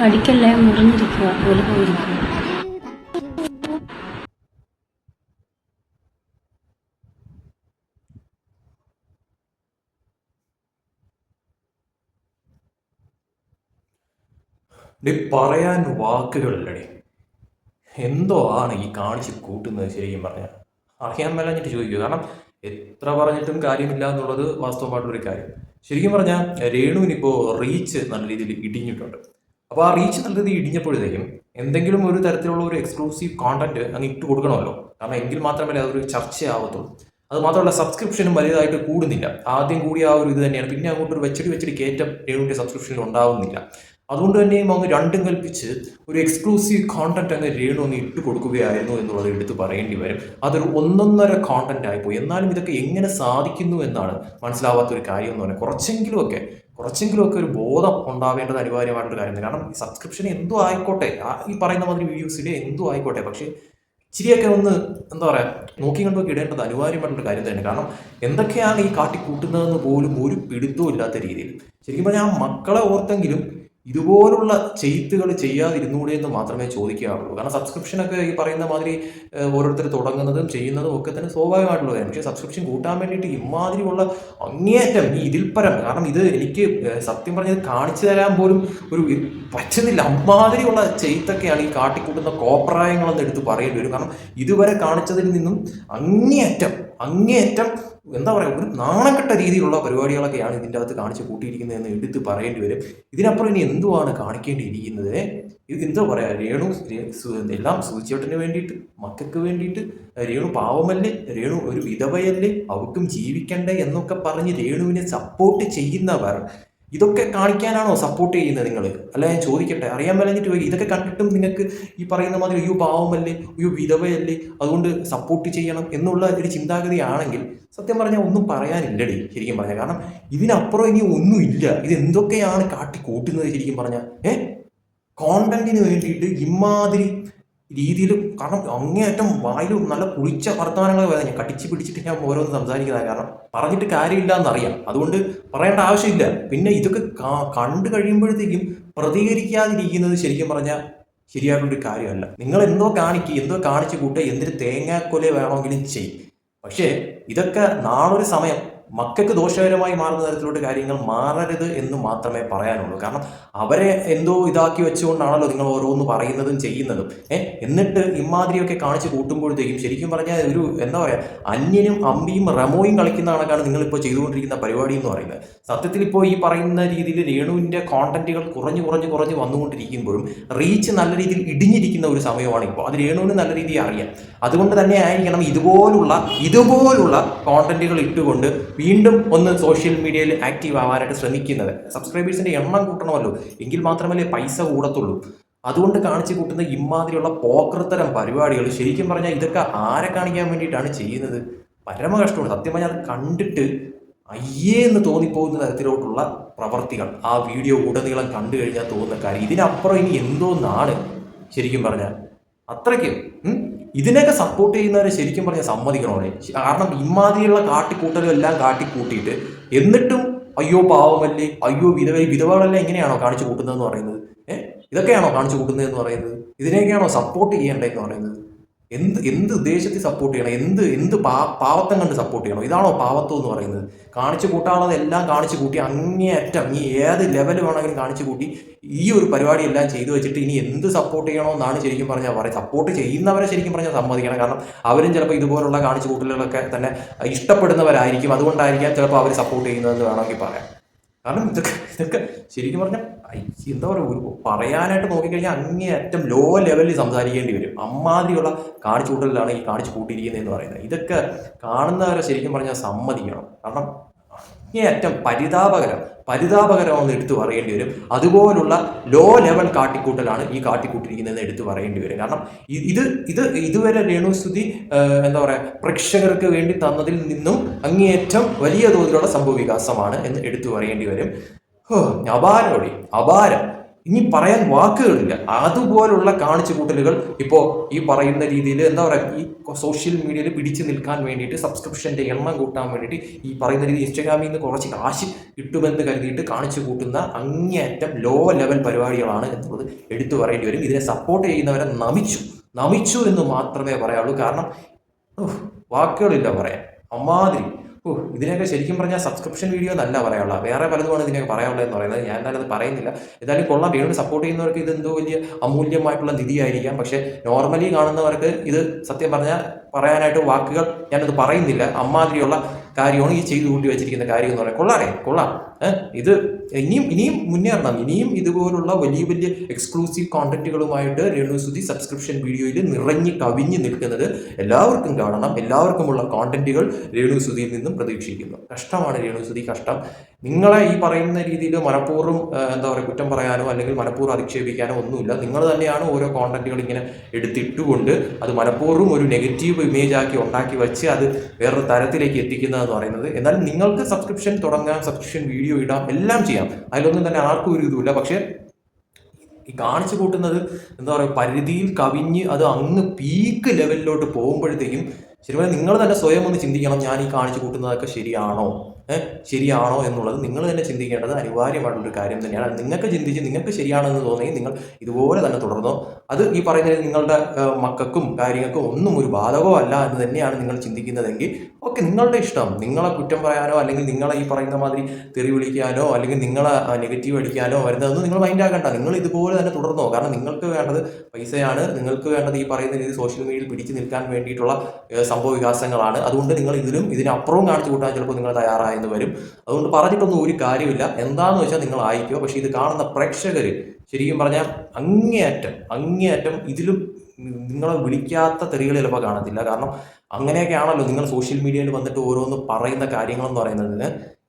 അടിക്കല്ലേ, മുറിഞ്ഞിരിക്കുക, പോലെ പോയിരിക്കുക. പറയാൻ വാക്കുകളില്ലടി. എന്തോ ആണ് ഈ കാണിച്ച് കൂട്ടുന്നത് ശരിക്കും പറഞ്ഞാൽ. അറിയാൻ മേലഞ്ഞിട്ട് ചോദിക്കുക. കാരണം എത്ര പറഞ്ഞിട്ടും കാര്യമില്ല എന്നുള്ളത് വാസ്തവമായിട്ടുള്ളൊരു കാര്യം. ശരിക്കും പറഞ്ഞാൽ രേണുവിനിപ്പോൾ റീച്ച് നല്ല രീതിയിൽ ഇടിഞ്ഞിട്ടുണ്ട്. അപ്പോൾ ആ റീച്ച് നല്ല രീതിയിൽ ഇടിഞ്ഞപ്പോഴത്തേക്കും എന്തെങ്കിലും ഒരു തരത്തിലുള്ള ഒരു എക്സ്ക്ലൂസീവ് കോണ്ടന്റ് അങ്ങ് ഇട്ട് കൊടുക്കണമല്ലോ. കാരണം എങ്കിൽ മാത്രമേ അതൊരു ചർച്ചയാവത്തുള്ളൂ. അത് മാത്രമല്ല സബ്സ്ക്രിപ്ഷനും വലുതായിട്ട് കൂടുന്നില്ല. ആദ്യം കൂടിയ ആ ഒരു ഇത് തന്നെയാണ്. പിന്നെ അങ്ങോട്ട് ഒരു വെച്ചടി കയറ്റം രേണുവിൻ്റെ സബ്സ്ക്രിപ്ഷനിൽ ഉണ്ടാവുന്നില്ല. അതുകൊണ്ട് തന്നെയും അങ്ങ് രണ്ടും കൽപ്പിച്ച് ഒരു എക്സ്ക്ലൂസീവ് കോണ്ടന്റ് അങ്ങ് രേണു അങ്ങ് ഇട്ട് കൊടുക്കുകയായിരുന്നു എന്നുള്ളത് എടുത്ത് പറയേണ്ടി വരും. അതൊരു ഒന്നൊന്നര കോണ്ടന്റ് ആയിപ്പോയി. എന്നാലും ഇതൊക്കെ എങ്ങനെ സാധിക്കുന്നു എന്നാണ് മനസ്സിലാവാത്തൊരു കാര്യം എന്ന് പറഞ്ഞാൽ കുറച്ചെങ്കിലുമൊക്കെ ഒരു ബോധം ഉണ്ടാവേണ്ടത് അനിവാര്യമായിട്ടൊരു കാര്യം. കാരണം സബ്സ്ക്രിപ്ഷൻ എന്തോ ആയിക്കോട്ടെ, ഈ പറയുന്ന മാതിരി വീഡിയോസിൽ എന്തോ ആയിക്കോട്ടെ, പക്ഷേ ഇച്ചിരിയൊക്കെ ഒന്ന് എന്താ പറയുക നോക്കി കണ്ടൊക്കെ ഇടേണ്ടത് അനിവാര്യമായിട്ടുള്ള കാര്യം തന്നെ. കാരണം എന്തൊക്കെയാണ് ഈ കാട്ടിക്കൂട്ടുന്നതെന്ന് പോലും ഒരു പിടുത്തവും ഇല്ലാത്ത രീതിയിൽ. ശരിക്കും പറഞ്ഞാൽ ആ മക്കളെ ഓർത്തെങ്കിലും ഇതുപോലുള്ള ചെയ്ത്തുകൾ ചെയ്യാതിരുന്നൂടെ എന്ന് മാത്രമേ ചോദിക്കാറുള്ളൂ. കാരണം സബ്സ്ക്രിപ്ഷനൊക്കെ ഈ പറയുന്ന മാതിരി ഓരോരുത്തർ തുടങ്ങുന്നതും ചെയ്യുന്നതും ഒക്കെ തന്നെ സ്വാഭാവികമായിട്ടുള്ള കാര്യം. പക്ഷേ സബ്സ്ക്രിപ്ഷൻ കൂട്ടാൻ വേണ്ടിയിട്ട് ഇമാതിരിയുള്ള അങ്ങേയറ്റം ഈ ഇതിൽപ്പരം, കാരണം ഇത് എനിക്ക് സത്യം പറഞ്ഞത് കാണിച്ചു തരാൻ പോലും ഒരു പറ്റുന്നില്ല. അമ്മാതിരിയുള്ള ചെയ്ത്തൊക്കെയാണ് ഈ കാട്ടിക്കൂട്ടുന്ന കോപ്രായങ്ങളെന്ന് എടുത്ത് പറയേണ്ടി വരും. കാരണം ഇതുവരെ കാണിച്ചതിൽ നിന്നും അങ്ങേയറ്റം എന്താ പറയുക, ഒരു നാണക്കെട്ട രീതിയിലുള്ള പരിപാടികളൊക്കെയാണ് ഇതിൻ്റെ അകത്ത് കാണിച്ച് കൂട്ടിയിരിക്കുന്നത് എന്ന് എടുത്ത് പറയേണ്ടി വരും. ഇതിനപ്പുറം ഇനി എന്തുവാണ് കാണിക്കേണ്ടിയിരിക്കുന്നത്? ഇത് എന്താ പറയുക, രേണു എല്ലാം സൂചിച്ചേട്ടന് വേണ്ടിയിട്ട്, മക്കൾക്ക് വേണ്ടിയിട്ട്, രേണു പാവമല്ലേ, രേണു ഒരു വിധവയല്ലേ, അവർക്കും ജീവിക്കണ്ടേ എന്നൊക്കെ പറഞ്ഞ് രേണുവിനെ സപ്പോർട്ട് ചെയ്യുന്നവർ ഇതൊക്കെ കാണിക്കാനാണോ സപ്പോർട്ട് ചെയ്യുന്നത് നിങ്ങൾ? അല്ല, ഞാൻ ചോദിക്കട്ടെ, അറിയാൻ മേലഞ്ഞിട്ട് പോയി. ഇതൊക്കെ കണ്ടിട്ടും നിങ്ങൾക്ക് ഈ പറയുന്ന മാതിരി അയ്യോ പാവമല്ലേ, അയ്യോ വിധവയല്ലേ, അതുകൊണ്ട് സപ്പോർട്ട് ചെയ്യണം എന്നുള്ള ഒരു ചിന്താഗതിയാണെങ്കിൽ സത്യം പറഞ്ഞാൽ ഒന്നും പറയാനില്ലടി ശരിക്കും പറഞ്ഞാൽ. കാരണം ഇതിനപ്പുറം ഇനി ഒന്നുമില്ല. ഇത് എന്തൊക്കെയാണ് കാട്ടിക്കൂട്ടുന്നത് ശരിക്കും പറഞ്ഞാൽ. കോണ്ടന്റിന് വേണ്ടിയിട്ട് ഇമാതിരി രീതിയിൽ, കാരണം അങ്ങേയറ്റം വായിലും നല്ല കുളിച്ച വർത്തമാനങ്ങൾ ഞാൻ കടിച്ച് പിടിച്ചിട്ട് ഞാൻ ഓരോന്ന് സംസാരിക്കുന്നത്. കാരണം പറഞ്ഞിട്ട് കാര്യമില്ല എന്നറിയാം, അതുകൊണ്ട് പറയേണ്ട ആവശ്യമില്ല. പിന്നെ ഇതൊക്കെ കണ്ടു കഴിയുമ്പോഴത്തേക്കും പ്രതികരിക്കാതിരിക്കുന്നത് ശരിക്കും പറഞ്ഞാൽ ശരിയായിട്ടുള്ളൊരു കാര്യമല്ല. നിങ്ങൾ എന്തോ കാണിച്ച് കൂട്ടുക, എന്തൊരു തേങ്ങാക്കൊല വേണമെങ്കിലും ചെയ്യും. പക്ഷേ ഇതൊക്കെ നാളൊരു സമയം മക്കൾക്ക് ദോഷകരമായി മാറുന്ന തരത്തിലോട്ട് കാര്യങ്ങൾ മാറരുത് എന്ന് മാത്രമേ പറയാനുള്ളൂ. കാരണം അവരെ എന്തോ ഇതാക്കി വെച്ചുകൊണ്ടാണല്ലോ നിങ്ങൾ ഓരോന്ന് പറയുന്നതും ചെയ്യുന്നതും. എന്നിട്ട് ഇമാതിരിയൊക്കെ കാണിച്ച് കൂട്ടുമ്പോഴത്തേക്കും ശരിക്കും പറഞ്ഞാൽ ഒരു എന്താ പറയുക, അന്യനും അമ്പിയും റമോയും കളിക്കുന്ന കണക്കാണ് നിങ്ങളിപ്പോൾ ചെയ്തുകൊണ്ടിരിക്കുന്ന പരിപാടി എന്ന് പറയുന്നത്. സത്യത്തിൽ ഇപ്പോൾ ഈ പറയുന്ന രീതിയിൽ രേണുവിൻ്റെ കോണ്ടന്റുകൾ കുറഞ്ഞ് വന്നുകൊണ്ടിരിക്കുമ്പോഴും റീച്ച് നല്ല രീതിയിൽ ഇടിഞ്ഞിരിക്കുന്ന ഒരു സമയമാണ് ഇപ്പോൾ. അത് രേണുവിന് നല്ല രീതിയിൽ അറിയാം. അതുകൊണ്ട് തന്നെ ആയിരിക്കണം ഇതുപോലുള്ള കോണ്ടന്റുകൾ ഇട്ടുകൊണ്ട് വീണ്ടും ഒന്ന് സോഷ്യൽ മീഡിയയിൽ ആക്റ്റീവ് ആവാനായിട്ട് ശ്രമിക്കുന്നത്. സബ്സ്ക്രൈബേഴ്സിന്റെ എണ്ണം കൂട്ടണമല്ലോ, എങ്കിൽ മാത്രമല്ലേ പൈസ കൂടത്തുള്ളൂ. അതുകൊണ്ട് കാണിച്ചു കൂട്ടുന്ന ഇമാതിരിയുള്ള പോക്കർത്തരം പരിപാടികൾ ശരിക്കും പറഞ്ഞാൽ ഇതൊക്കെ ആരെ കാണിക്കാൻ വേണ്ടിയിട്ടാണ് ചെയ്യുന്നത്? പരമ കഷ്ടമാണ് സത്യം പറഞ്ഞാൽ. അത് കണ്ടിട്ട് അയ്യേ എന്ന് തോന്നിപ്പോകുന്ന തരത്തിലോട്ടുള്ള പ്രവർത്തികൾ ആ വീഡിയോ ഉടനീളം കണ്ടു കഴിഞ്ഞാൽ തോന്നുന്ന കാര്യം. ഇതിനപ്പുറം ഇനി എന്തോന്നാണ് ശരിക്കും പറഞ്ഞാൽ. അത്രയ്ക്കും ഇതിനെയൊക്കെ സപ്പോർട്ട് ചെയ്യുന്നവരെ ശരിക്കും പറഞ്ഞാൽ സമ്മതിക്കണോടെ. കാരണം ഇമാതിരിയുള്ള കാട്ടിക്കൂട്ടലും എല്ലാം കാട്ടിക്കൂട്ടിയിട്ട് എന്നിട്ടും അയ്യോ പാവമല്ലേ, അയ്യോ വിധവകളെല്ലാം എങ്ങനെയാണോ കാണിച്ചു കൂട്ടുന്നതെന്ന് പറയുന്നത്? ഇതൊക്കെയാണോ കാണിച്ചു കൂട്ടുന്നതെന്ന് പറയുന്നത്? ഇതിനെയൊക്കെയാണോ സപ്പോർട്ട് ചെയ്യേണ്ടതെന്ന് പറയുന്നത്? എന്ത് ഉദ്ദേശത്തിൽ സപ്പോർട്ട് ചെയ്യണം? എന്ത് പാവത്തം കണ്ട് സപ്പോർട്ട് ചെയ്യണം? ഇതാണോ പാവത്വം എന്ന് പറയുന്നത്? കാണിച്ചു കൂട്ടാനുള്ളതെല്ലാം കാണിച്ചു കൂട്ടി അങ്ങേയറ്റം ഈ ഏത് ലെവൽ വേണമെങ്കിലും കാണിച്ചു കൂട്ടി ഈ ഒരു പരിപാടി എല്ലാം ചെയ്തു വെച്ചിട്ട് ഇനി എന്ത് സപ്പോർട്ട് ചെയ്യണമെന്നാണ് ശരിക്കും പറഞ്ഞാൽ പറയുന്നത്. സപ്പോർട്ട് ചെയ്യുന്നവരെ ശരിക്കും പറഞ്ഞാൽ സമ്മതിക്കണം. കാരണം അവരും ചിലപ്പോൾ ഇതുപോലുള്ള കാണിച്ചു കൂട്ടലുകളൊക്കെ തന്നെ ഇഷ്ടപ്പെടുന്നവരായിരിക്കും. അതുകൊണ്ടായിരിക്കാം ചിലപ്പോൾ അവർ സപ്പോർട്ട് ചെയ്യുന്നതെന്ന് വേണമെങ്കിൽ പറയാം. കാരണം ഇതൊക്കെ ശരിക്കും പറഞ്ഞാൽ എന്താ പറയുക, ഒരു പറയാനായിട്ട് നോക്കിക്കഴിഞ്ഞാൽ അങ്ങേയറ്റം ലോ ലെവലിൽ സംസാരിക്കേണ്ടി വരും. അമ്മാതിരിയുള്ള കാണിച്ചു കൂട്ടലിലാണ് ഈ കാണിച്ചു കൂട്ടിയിരിക്കുന്നതെന്ന് പറയുന്നത്. ഇതൊക്കെ കാണുന്നവരെ ശരിക്കും പറഞ്ഞാൽ സമ്മതിക്കണം. കാരണം അങ്ങേയറ്റം പരിതാപകരമെന്ന് എടുത്തു പറയേണ്ടി വരും. അതുപോലുള്ള ലോ ലെവൽ കാട്ടിക്കൂട്ടലാണ് ഈ കാട്ടിക്കൂട്ടിരിക്കുന്നതെന്ന് എടുത്തു പറയേണ്ടി വരും. കാരണം ഇതുവരെ രേണുസുതി എന്താ പറയുക, പ്രേക്ഷകർക്ക് വേണ്ടി തന്നതിൽ നിന്നും അങ്ങേയറ്റം വലിയ തോതിലുള്ള സംഭവ വികാസമാണ് എന്ന് എടുത്തു പറയേണ്ടി വരും. അപാരം. ഇനി പറയാൻ വാക്കുകളില്ല. അതുപോലുള്ള കാണിച്ചു കൂട്ടലുകൾ ഇപ്പോൾ ഈ പറയുന്ന രീതിയിൽ എന്താ പറയുക, ഈ സോഷ്യൽ മീഡിയയിൽ പിടിച്ചു നിൽക്കാൻ വേണ്ടിയിട്ട് സബ്സ്ക്രിപ്ഷൻ്റെ എണ്ണം കൂട്ടാൻ വേണ്ടിയിട്ട് ഈ പറയുന്ന രീതി ഇൻസ്റ്റാഗ്രാമിൽ നിന്ന് കുറച്ച് കാശ് കിട്ടുമെന്ന് കരുതിയിട്ട് കാണിച്ചു കൂട്ടുന്ന അങ്ങേയറ്റം ലോ ലെവൽ പരിപാടികളാണ് എന്നുള്ളത് എടുത്തു പറയേണ്ടി വരും. ഇതിനെ സപ്പോർട്ട് ചെയ്യുന്നവരെ നമിച്ചു എന്ന് മാത്രമേ പറയാവുള്ളൂ. കാരണം വാക്കുകളില്ല പറയാൻ അമ്മാതിരി. ഇതിനൊക്കെ ശരിക്കും പറഞ്ഞാൽ സബ്സ്ക്രിപ്ഷൻ വീഡിയോ എന്നല്ല പറയാനുള്ള, വേറെ പലതുമാണ് ഇതിനൊക്കെ പറയാനുള്ളത് എന്ന് പറയുന്നത്. ഞാൻ എന്തായാലും അത് പറയുന്നില്ല. എന്തായാലും കൊള്ളാം. വേണു സപ്പോർട്ട് ചെയ്യുന്നവർക്ക് ഇത് എന്തോ വലിയ അമൂല്യമായിട്ടുള്ള നിധിയായിരിക്കാം. പക്ഷേ നോർമലി കാണുന്നവർക്ക് ഇത് സത്യം പറഞ്ഞാൽ പറയാനായിട്ട് വാക്കുകൾ ഞാനത് പറയുന്നില്ല. അമ്മാതിരിയുള്ള കാര്യമാണ് ഈ ചെയ്തു കൂട്ടി വെച്ചിരിക്കുന്ന കാര്യം എന്ന് പറയുന്നത്. കൊള്ളാം. ഇത് ഇനിയും മുന്നേറണം. ഇനിയും ഇതുപോലുള്ള വലിയ വലിയ എക്സ്ക്ലൂസീവ് കോണ്ടന്റുകളുമായിട്ട് രേണുസുതി സബ്സ്ക്രിപ്ഷൻ വീഡിയോയിൽ നിറഞ്ഞ് കവിഞ്ഞ് നിൽക്കുന്നത് എല്ലാവർക്കും കാണണം. എല്ലാവർക്കുമുള്ള കോണ്ടന്റുകൾ രേണുസുതിയിൽ നിന്നും പ്രതീക്ഷിക്കുന്നു. കഷ്ടമാണ് രേണുസുതി, കഷ്ടം. നിങ്ങളെ ഈ പറയുന്ന രീതിയിൽ മനഃപൂർവ്വം എന്താ പറയുക കുറ്റം പറയാനോ അല്ലെങ്കിൽ മനഃപൂർവ്വം അധിക്ഷേപിക്കാനോ ഒന്നുമില്ല. നിങ്ങൾ തന്നെയാണ് ഓരോ കോണ്ടന്റുകൾ ഇങ്ങനെ എടുത്തിട്ടുകൊണ്ട് അത് മനഃപൂർവ്വം ഒരു നെഗറ്റീവ് ഇമേജ് ആക്കി ഉണ്ടാക്കി വെച്ച് അത് വേറൊരു തരത്തിലേക്ക് എത്തിക്കുന്നതെന്ന് പറയുന്നത്. എന്നാൽ നിങ്ങൾക്ക് സബ്സ്ക്രിപ്ഷൻ തുടങ്ങാം, സബ്സ്ക്രിപ്ഷൻ വീഡിയോ ഇടാം, എല്ലാം ചെയ്യാം. അതിലൊന്നും തന്നെ ആർക്കും ഒരു ഇതുമില്ല. പക്ഷേ ഈ കാണിച്ചു കൂട്ടുന്നത് എന്താ പറയുക പരിധിയിൽ കവിഞ്ഞ് അത് അങ്ങ് പീക്ക് ലെവലിലോട്ട് പോകുമ്പോഴത്തേക്കും ശരിക്കും നിങ്ങൾ തന്നെ സ്വയം ഒന്ന് ചിന്തിക്കണം. ഞാൻ ഈ കാണിച്ചു കൂട്ടുന്നതൊക്കെ ശരിയാണോ എന്നുള്ളത് നിങ്ങൾ തന്നെ ചിന്തിക്കേണ്ടത് അനിവാര്യമായിട്ടുള്ളൊരു കാര്യം തന്നെയാണ്. നിങ്ങൾക്ക് ചിന്തിച്ച് നിങ്ങൾക്ക് ശരിയാണെന്ന് തോന്നുമെങ്കിൽ നിങ്ങൾ ഇതുപോലെ തന്നെ തുടർന്നോ. അത് ഈ പറയുന്നത് നിങ്ങളുടെ മക്കൾക്കും കാര്യങ്ങൾക്കും ഒന്നും ഒരു ബാധകമോ അല്ല എന്ന് തന്നെയാണ് നിങ്ങൾ ചിന്തിക്കുന്നതെങ്കിൽ ഓക്കെ, നിങ്ങളുടെ ഇഷ്ടം. നിങ്ങളെ കുറ്റം പറയാനോ അല്ലെങ്കിൽ നിങ്ങളെ ഈ പറയുന്ന മാതിരി തെറി വിളിക്കാനോ അല്ലെങ്കിൽ നിങ്ങളെ നെഗറ്റീവ് അടിക്കാനോ വരുന്നതൊന്നും നിങ്ങൾ മൈൻഡ് ആക്കണ്ട. നിങ്ങൾ ഇതുപോലെ തന്നെ തുടർന്നോ. കാരണം നിങ്ങൾക്ക് വേണ്ടത് പൈസയാണ്. നിങ്ങൾക്ക് വേണ്ടത് ഈ പറയുന്ന രീതി സോഷ്യൽ മീഡിയയിൽ പിടിച്ചു നിൽക്കാൻ വേണ്ടിയിട്ടുള്ള സംഭവ വികാസങ്ങളാണ്. അതുകൊണ്ട് നിങ്ങൾ ഇതിനപ്പുറവും കാണിച്ചു കൂട്ടാൻ ചിലപ്പോൾ നിങ്ങൾ തയ്യാറായെന്ന് വരും. അതുകൊണ്ട് പറഞ്ഞിട്ടൊന്നും ഒരു കാര്യമില്ല. എന്താണെന്ന് വെച്ചാൽ നിങ്ങൾ ആയിക്കോ. പക്ഷേ ഇത് കാണുന്ന പ്രേക്ഷകർ ശരിക്കും പറഞ്ഞാൽ അങ്ങേയറ്റം ഇതിലും നിങ്ങളെ വിളിക്കാത്ത തെറികൾ ചിലപ്പോൾ കാണത്തില്ല. കാരണം അങ്ങനെയൊക്കെ ആണല്ലോ നിങ്ങൾ സോഷ്യൽ മീഡിയയിൽ വന്നിട്ട് ഓരോന്ന് പറയുന്ന കാര്യങ്ങളെന്ന് പറയുന്നതിന്.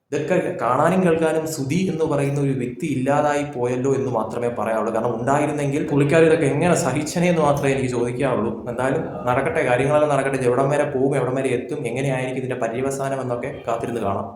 ഇതൊക്കെ കാണാനും കേൾക്കാനും സുധി എന്ന് പറയുന്ന ഒരു വ്യക്തി ഇല്ലാതായി പോയല്ലോ എന്ന് മാത്രമേ പറയാവുള്ളൂ. കാരണം ഉണ്ടായിരുന്നെങ്കിൽ പുള്ളിക്കാർ ഇതൊക്കെ എങ്ങനെ സഹിച്ചനെ എന്ന് മാത്രമേ എനിക്ക് ചോദിക്കാവുള്ളൂ. എന്തായാലും നടക്കട്ടെ, കാര്യങ്ങളെല്ലാം നടക്കട്ടെ. എവിടം വരെ പോകും, എവിടം വരെ എത്തും, എങ്ങനെയായിരിക്കും ഇതിന്റെ പര്യവസാനം എന്നൊക്കെ കാത്തിരുന്ന് കാണാം.